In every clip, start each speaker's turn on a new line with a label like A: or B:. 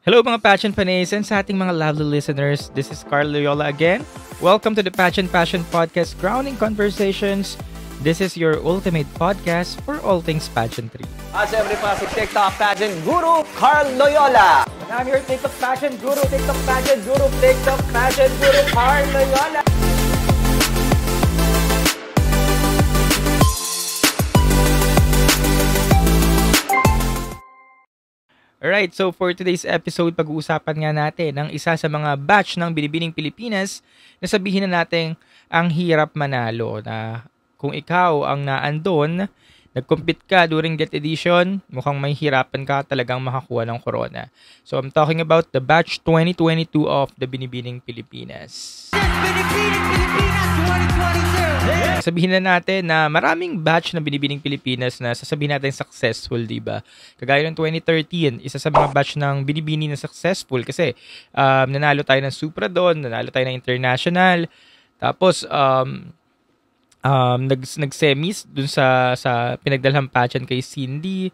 A: Hello mga Passion Fanays and sa ating mga lovely listeners, this is Carl Loyola again. Welcome to the Passion Podcast Grounding Conversations. This is your ultimate podcast for all things pageantry.
B: Siyempre pa si TikTok Pageant Guru, Carl Loyola. And I'm your TikTok Pageant Guru, TikTok Pageant Guru, TikTok Pageant Guru, Carl Loyola.
A: Alright, so for today's episode, pag-uusapan nga natin ang isa sa mga batch ng Binibining Pilipinas na sabihin na natin ang hirap manalo na kung ikaw ang naandon, nag-compete ka during that edition, mukhang may hirapan ka talagang makakuha ng corona. So I'm talking about the batch 2022 of the Binibining Pilipinas.
C: Binibining Pilipinas 2022!
A: Sabihin na natin na maraming batch na Binibining Pilipinas na sasabihin natin successful, diba? Kagaya ng 2013, isa sa mga batch ng Binibini na successful kasi nanalo tayo ng Supra doon, nanalo tayo ng International, tapos nag-semis dun sa pinagdalhang pageant kay Cindy,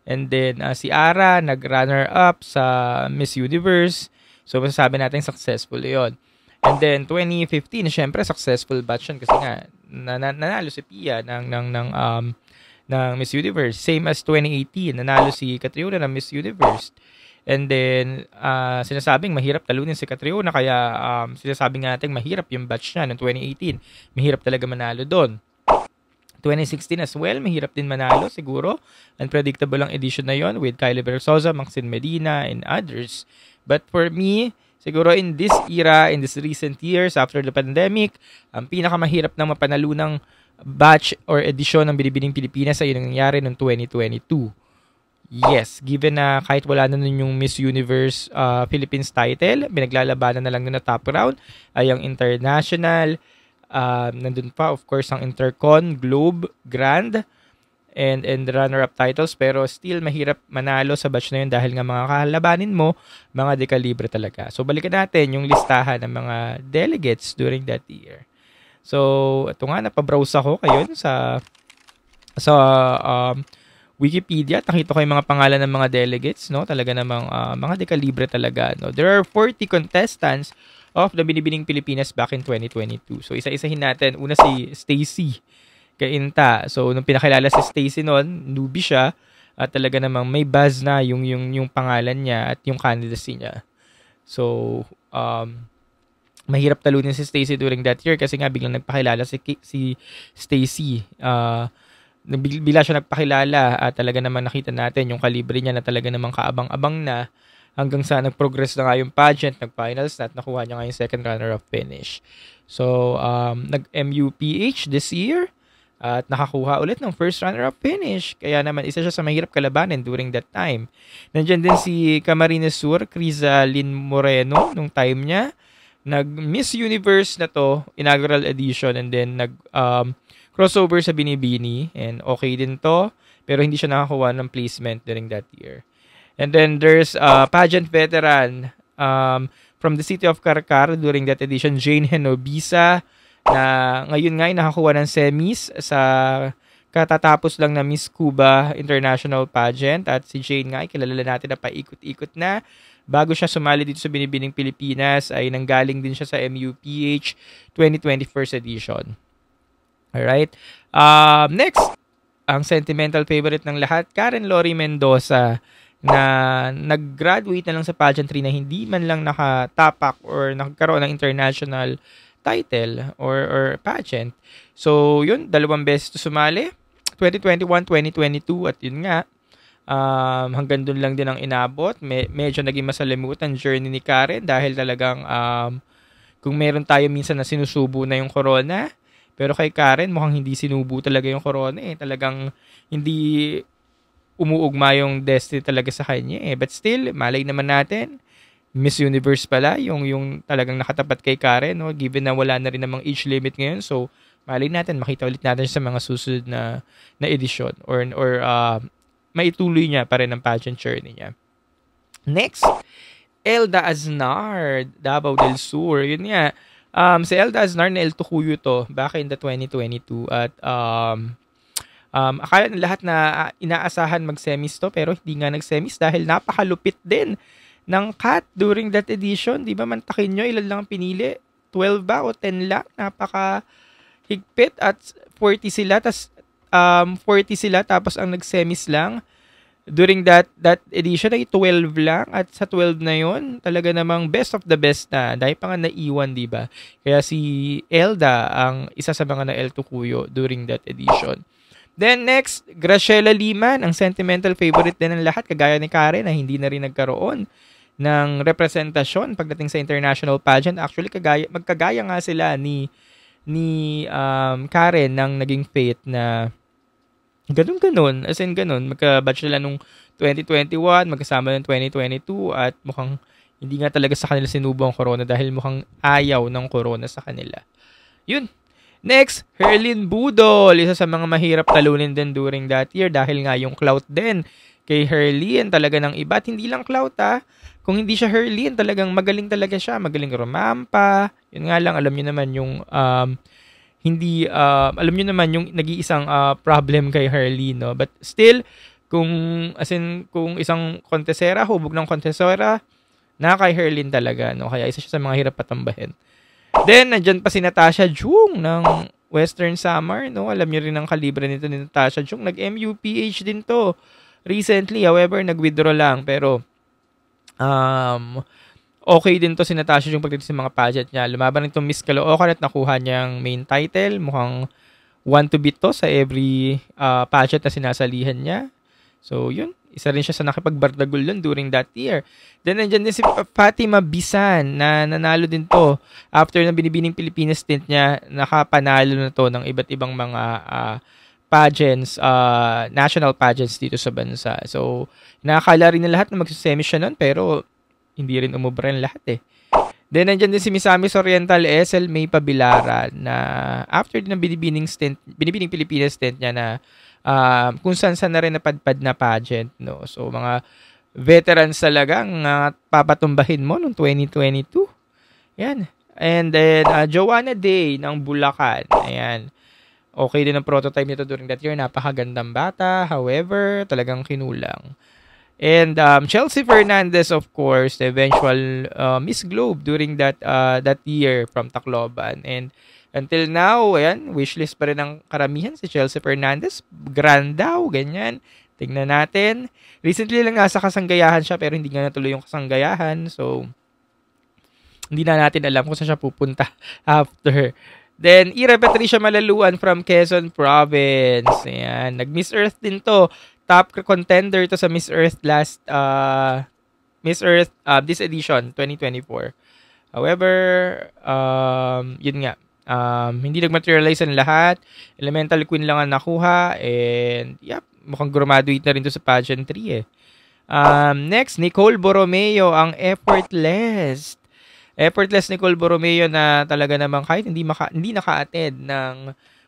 A: and then si Ara nag-runner-up sa Miss Universe, so masasabi natin successful yon. And then 2015, syempre successful batch yun kasi nga nanalo si Pia ng Miss Universe. Same as 2018, nanalo si Catriona ng Miss Universe. And then sinasabing mahirap talunin si Catriona kaya sinasabing natin mahirap yung batch niya ng 2018. Mahirap talaga manalo doon. 2016 as well, mahirap din manalo siguro. Unpredictable ang edition na yon with Kylie Versosa, Maxine Medina, and others. But for me, siguro in this era, in these recent years after the pandemic, ang pinakamahirap na mapanalunang batch or edisyon ng Binibining Pilipinas ay yung nangyari noong 2022. Yes, given na kahit wala na nun yung Miss Universe Philippines title, binaglalabanan na lang nun na top round ay ang International, nandun pa of course ang Intercon, Globe, Grand, and runner-up titles, pero still mahirap manalo sa batch na yun dahil nga mga kalabanin mo, mga dekalibre talaga. So balikan natin yung listahan ng mga delegates during that year. So ito nga, napabrowse ako kayo sa Wikipedia, nakita ko yung mga pangalan ng mga delegates, no? Talaga namang mga dekalibre talaga, no? There are 40 contestants of the Binibining Pilipinas back in 2022. So isa-isahin natin. Una si Stacy Kainta. So nung pinakilala si Stacy noon, newbie siya at talaga namang may buzz na yung pangalan niya at yung candidacy niya. So mahirap talunin si Stacy during that year kasi nga biglang nagpakilala si Stacy. Bigla siya nagpakilala at talaga naman nakita natin yung kalibre niya na talaga namang kaabang-abang na hanggang sa nag-progress na nga yung pageant, nag-finals na at nakuha niya nga yung second runner-up finish. So nag-MUPH this year at nakakuha ulit ng first runner-up finish. Kaya naman, isa siya sa mahirap kalabanin during that time. Nandiyan din si Camarines Sur, Crisalyn Moreno, nung time niya. Nag-Miss Universe na to, inaugural edition, and then nag-crossover sa Binibini. And okay din to, pero hindi siya nakakuha ng placement during that year. And then there's pageant veteran from the city of Carcar during that edition, Jane Henobisa, na ngayon nga ay nakakuha ng semis sa katatapos lang na Miss Cuba International Pageant, at si Jane nga ay kilala natin na paikot-ikot na bago siya sumali dito sa Binibining Pilipinas ay nanggaling din siya sa MUPH 2021st edition. Alright, next, ang sentimental favorite ng lahat, Karen Lori Mendoza, na nag-graduate na lang sa pageantry na hindi man lang nakatapak or nagkaroon ng international title or pageant. So, yun, dalawang beses to sumali. 2021, 2022, at yun nga, hanggang dun lang din ang inabot. Medyo naging masalimutan journey ni Karen dahil talagang kung meron tayo minsan na sinusubo na yung corona, pero kay Karen mukhang hindi sinubo talaga yung corona eh. Talagang hindi umuugma yung destiny talaga sa kanya eh. But still, malay naman natin, Miss Universe pala, yung talagang nakatapat kay Karen, no? Given na wala na rin namang age limit ngayon. So, malay natin, makita ulit natin sa mga susunod na edisyon or maituloy niya pa rin ang pageant journey niya. Next, Elda Aznar, Davao del Sur. Yun nga, si Elda Aznar na El Tukuyo to back in the 2022 at akala ng lahat na inaasahan mag-semis to pero hindi nga nag-semis dahil napakalupit din ng cut during that edition. Di ba, mantakin nyo, ilan lang ang pinili? 12 ba o 10 lang? Napaka higpit at 40 sila, 40 sila, tapos ang nag-semis lang. During that edition ay 12 lang, at sa 12 na yon talaga namang best of the best na dahil pa nga naiwan, di ba? Kaya si Elda ang isa sa mga na-El Tukuyo during that edition. Then next, Graciela Liman, ang sentimental favorite din ng lahat, kagaya ni Karen na hindi na rin nagkaroon ng representasyon pagdating sa international pageant. Actually, magkagaya nga sila ni Karen nang naging fate na ganun, as in ganun, magka-batch sila nung 2021, magkasama ng 2022, at mukhang hindi nga talaga sa kanila sinubo ang corona dahil mukhang ayaw ng corona sa kanila. Yun. Next, Herlyn Budol, isa sa mga mahirap talunin din during that year dahil nga yung clout din kay Herlyn talaga ng iba. At hindi lang clout kung hindi siya Herlyn, talagang magaling talaga siya, magaling rumampa. Yun nga lang, alam niyo naman yung alam niyo naman yung nag-iisang problem kay Herlyn, no? But still, kung isang kontesera, hubog ng kontesera, na kay Herlyn talaga, no? Kaya isa siya sa mga hirap patambahin. Then, nandyan pa si Natasha Jung ng Western Samar, no? Alam niyo rin ang kalibre nito ni Natasha Jung. Nag-MUPH din to recently. However, nag-withdraw lang. Pero, okay din to si Natasha yung pagdating sa mga pageant niya. Lumaban itong Miss Caloocan at nakuha niyang main title. Mukhang want to beat to sa every pageant na sinasalihan niya. So, yun. Isa rin siya sa nakipagbardagul dun during that year. Then, nandiyan din si Fatima Bisan na nanalo din to. After na binibining Pilipinas stint niya, nakapanalo na to ng iba't ibang mga pageants, national pageants dito sa bansa. So, nakakala rin na lahat na magsisemi siya nun, pero hindi rin umubra yung lahat Then, nandiyan din si Miss Amis Oriental SL May Pabilaran na after din ng binibining Pilipinas stint niya na kung saan na rin napadpad na pageant, no? So, mga veterans talagang papatumbahin mo noong 2022. Yan. And then, Joanna Day ng Bulacan. Ayan. Okay din ang prototype nito during that year. Napakagandang bata. However, talagang kinulang. And Chelsea Fernandez, of course, the eventual Miss Globe during that year from Tacloban. And until now, ayan, wishlist pa rin ang karamihan si Chelsea Fernandez. Grand daw, ganyan. Tingnan natin. Recently lang nasa kasanggayahan siya pero hindi nga natuloy yung kasanggayahan. So, hindi na natin alam kung saan siya pupunta after. Then, Ira Patricia Malaluan from Quezon Province. Ayan, nag-Miss Earth din to. Top contender to sa Miss Earth this edition 2024. However, yun nga, hindi nag-materialize ang lahat. Elemental Queen lang ang nakuha, and yep, mukhang graduate na rin to sa pageantry Next, Nicole Borromeo, ang effortless Nicole Borromeo na talaga namang kahit hindi naka-attend ng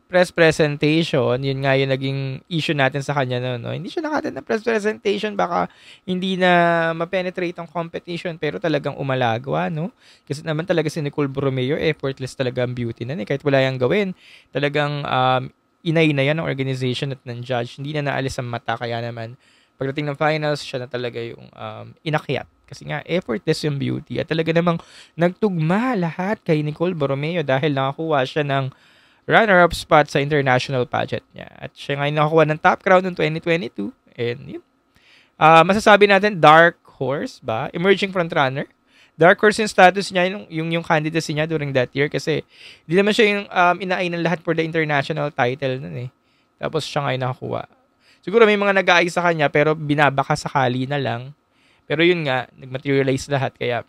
A: press presentation, yun nga yung naging issue natin sa kanya no? Hindi siya naka-attend ng press presentation, baka hindi na ma-penetrate ang competition, pero talagang umalagwa, no? Kasi naman talaga si Nicole Borromeo, effortless talaga ang beauty na kahit wala yang gawin, talagang inay na yan ng organization at ng judge, hindi na naalis ang mata, kaya naman pagdating ng finals, siya na talaga yung inakyat. Kasi nga, effortless yung beauty. At talaga namang nagtugma lahat kay Nicole Borromeo dahil nakakuha siya ng runner-up spot sa international pageant niya. At siya ngayon nakakuha ng top crown noong 2022. And yun. Masasabi natin, dark horse ba? Emerging frontrunner. Dark horse yung status niya, yung candidacy niya during that year. Kasi di naman siya yung inaay ng lahat for the international title nun Tapos siya ngayon nakakuha. Siguro may mga nag-aay sa kanya pero binabaka sakali na lang. Pero yun nga, nag-materialize lahat. Kaya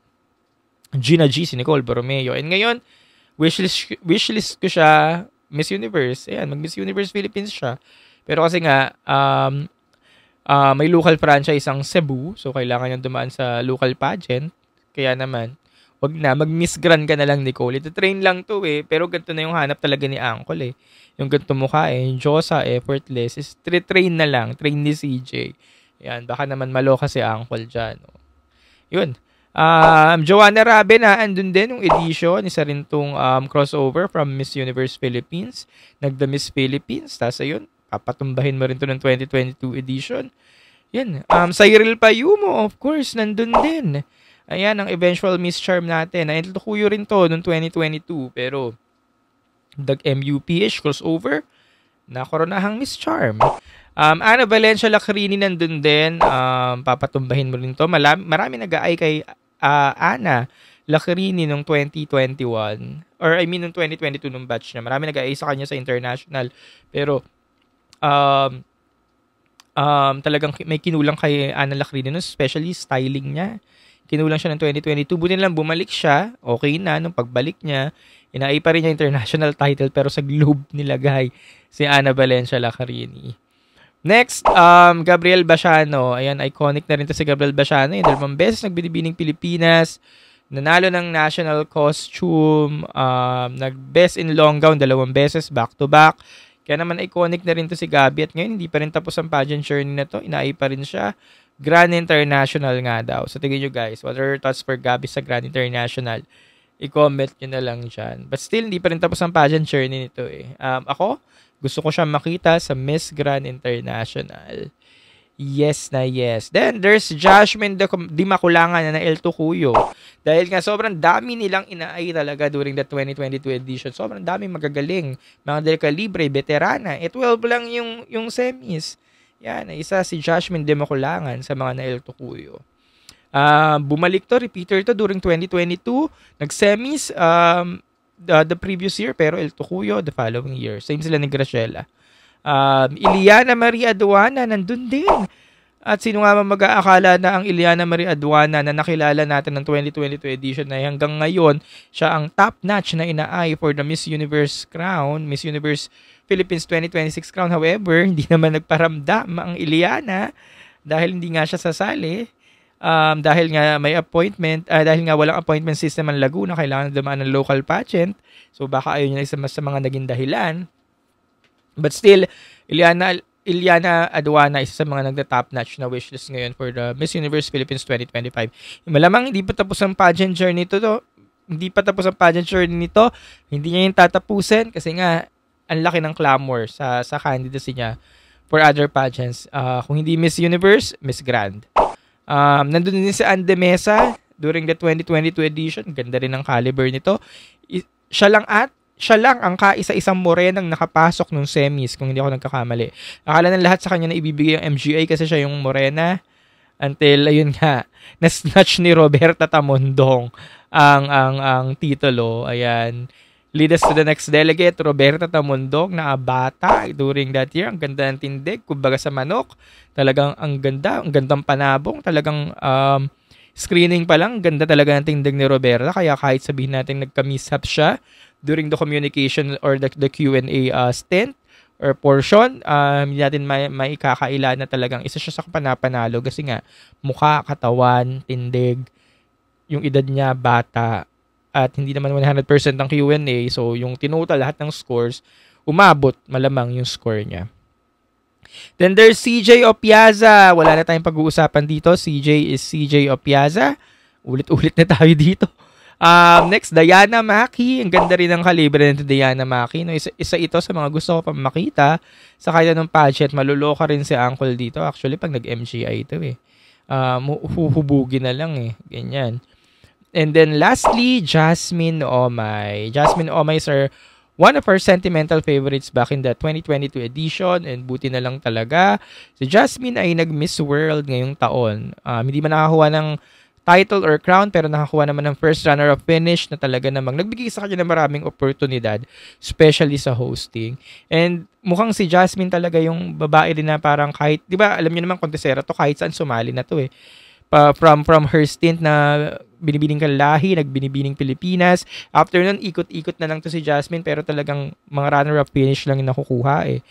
A: Gina G, si Nicole Borromeo. And ngayon, wishlist ko siya Miss Universe. Ayan, mag-Miss Universe Philippines siya. Pero kasi nga, may local franchise ang Cebu. So, kailangan niyang dumaan sa local pageant. Kaya naman, wag na, mag-Miss Grand ka na lang, Nicole. Ito train lang to pero ganito na yung hanap talaga ni Uncle Yung ganito mukha yung Josa, effortless. Is train na lang, train ni CJ. Yan, baka naman maloka si Uncle dyan. Yun. Joanna Rabe na andun din yung edition. Isa rin tong crossover from Miss Universe Philippines. Nagda Miss Philippines. Tapos ayun, papatumbahin mo rin to ng 2022 edition. Yan. Cyril Payumo, of course, nandun din. Ayan, ang eventual Miss Charm natin. El Tocuyo rin to noong 2022. Pero, MUP-ish crossover, na koronahang Miss Charm. Ana Valencia Lacrini nandun din. Papatumbahin mo rin to. Marami nag-aay kay Ana Lacrini noong 2021. Or I mean, noong 2022 nung batch niya. Marami nag-aay sa kanya sa international. Pero, talagang may kinulang kay Ana Lacrini, no? Especially styling niya. Kinulang siya ng 2022. Buti lang bumalik siya. Okay na. Nung pagbalik niya, inaay pa rin niya international title pero sa Globe nilagay si Ana Valencia Lacrini. Next, Gabriel Basiano. Ayan, iconic na rin to si Gabriel Basiano. Yung 2 beses nagbibining Pilipinas. Nanalo ng national costume. Nag-best in long gown 2 beses back to back. Kaya naman iconic na rin to si Gabi. At ngayon, hindi pa rin tapos ang pageant journey na to. Inaay pa rin siya. Grand International nga daw. So, tingin nyo guys, what are your thoughts for Gabi sa Grand International? I-comment nyo na lang dyan. But still, hindi pa rin tapos ang pageant journey nito eh. Ako, gusto ko siya makita sa Miss Grand International. Yes na yes. Then, there's Jasmine Di Makulangan na El Tocuyo. Dahil nga, sobrang dami nilang inaay talaga during the 2022 edition. Sobrang dami magagaling. Mga del kalibre, veterana. 12 lang yung semis. Yan, isa si Jasmine Di Makulangan sa mga na El Tocuyo. Bumalik to, repeater to during 2022. Nag-semis the previous year, pero El Tocuyo the following year. Same sila ni Graciela. Iliana Maria Aduana, nandun din. At sino nga mag-aakala na ang Iliana Maria Aduana na nakilala natin ng 2022 edition na hanggang ngayon, siya ang top-notch na inaay for the Miss Universe crown, Miss Universe Philippines 2026 crown. However, hindi naman nagparamdam ang Iliana dahil hindi nga siya sasali. Dahil nga may appointment, dahil nga walang appointment system ang Laguna, kailangan dumaan ng local pageant. So baka ayun yung isa sa mga naging dahilan. But still, Iliana Aduana isa sa mga nagda-top notch na wishlist ngayon for the Miss Universe Philippines 2025. Malamang hindi pa tapos ang pageant journey nito. Hindi pa tapos ang pageant journey nito. Hindi niya yung tatapusin kasi nga ang laki ng clamor sa candidacy niya for other pageants. Kung hindi Miss Universe, Miss Grand. Nandun din si Anne de Mesa during the 2022 edition. Ganda rin ang caliber nito. Siya lang ang kaisa-isang morenang nakapasok nung semis, kung hindi ako nagkakamali. Akala ng lahat sa kanya na ibibigay yung MGA kasi siya yung morena. Until, ayun nga, na-snatch ni Roberta Tamondong ang titulo. Ayan. Lead us to the next delegate, Roberta Tamondong, na bata during that year. Ang ganda ng tindig, kumbaga sa manok. Talagang ang gandang panabong. Talagang screening pa lang, ganda talaga ng tindig ni Roberta. Kaya kahit sabihin natin nagka-mishap siya during the communication or the Q&A stint or portion, hindi natin may ikakaila na talagang isa siya sa panapanalo kasi nga mukha, katawan, tindig, yung edad niya, bata, at hindi naman 100% ang Q&A. So, yung tinutal lahat ng scores, umabot malamang yung score niya. Then there's CJ Opiaza. Wala na tayong pag-uusapan dito. CJ is CJ Opiaza. Ulit-ulit na tayo dito. Next, Diana Maki. Ang ganda rin ng kalibre nito, Diana Maki. No, isa ito sa mga gusto ko pang makita sa kanya ng pageant. Maluloka rin si Uncle dito. Actually, pag nag-MGI ito eh. Huhubugin na lang eh. Ganyan. And then lastly, Jasmine Omay. Jasmine Omay are one of our sentimental favorites back in the 2022 edition. And buti na lang talaga. Si Jasmine ay nag-Miss World ngayong taon. Hindi man nakakuha ng title or crown pero nakakuha naman ng first runner-up finish na talaga namang nagbigay sa kanya ng maraming oportunidad, especially sa hosting. And mukhang si Jasmine talaga yung babae din na parang kahit, di ba alam niyo naman kontesera to, kahit saan sumali na to eh. From her stint na binibining Kalahi, nagbinibining Pilipinas. After nun, ikot-ikot na lang to si Jasmine pero talagang mga runner-up finish lang yung nakukuha eh.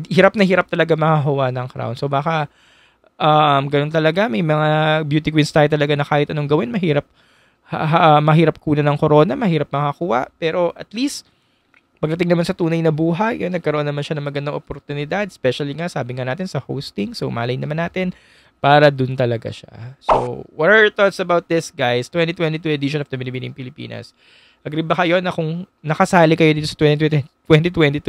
A: Hirap na hirap talaga makakuha ng crown. So baka ganun talaga, may mga beauty queens tayo talaga na kahit anong gawin, mahirap kunan ng corona, mahirap makakuha. Pero at least, pagdating naman sa tunay na buhay, nagkaroon naman siya ng magandang oportunidad, especially nga, sabi nga natin, sa hosting. So, malay naman natin, para dun talaga siya. So, what are your thoughts about this, guys? 2022 edition of the Binibining Pilipinas. Agree ba kayo na kung nakasali kayo dito sa 2022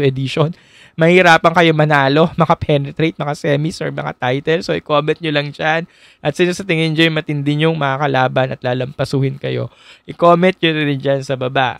A: edition, mahirapan kayo manalo, makapenetrate, maka-semis, or maka-title? So, i-comment nyo lang dyan. At sino sa tingin nyo yung matindi nyong makakalaban at lalampasuhin kayo, i-comment nyo rin dyan sa baba.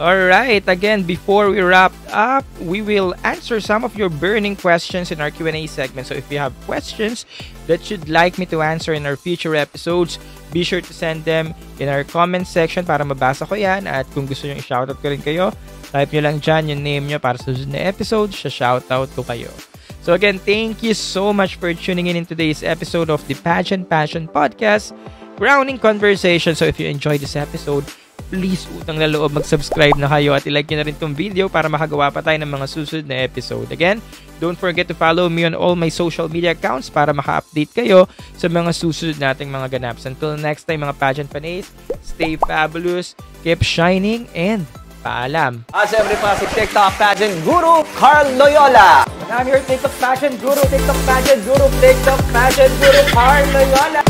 A: Alright, again, before we wrap up, we will answer some of your burning questions in our Q&A segment. So if you have questions that you'd like me to answer in our future episodes, be sure to send them in our comment section para mabasa ko yan. At kung gusto nyo i-shoutout ko rin kayo, type nyo lang dyan yung name nyo para sa susunod na episode, shoutout ko kayo. So again, thank you so much for tuning in today's episode of the Pageant Passion Podcast, Grounding Conversation. So if you enjoyed this episode, please, utang na loob, mag-subscribe na kayo at i-like nyo na rin itong video para makagawa pa tayo ng mga susunod na episode. Again, don't forget to follow me on all my social media accounts para maka-update kayo sa mga susunod nating mga ganaps. Until next time, mga pageant fanays, stay fabulous, keep shining, and paalam.
B: Siyempre pa si TikTok Pageant Guru Carl Loyola. And I'm your TikTok Pageant Guru, TikTok Pageant Guru, TikTok Pageant Guru Carl Loyola.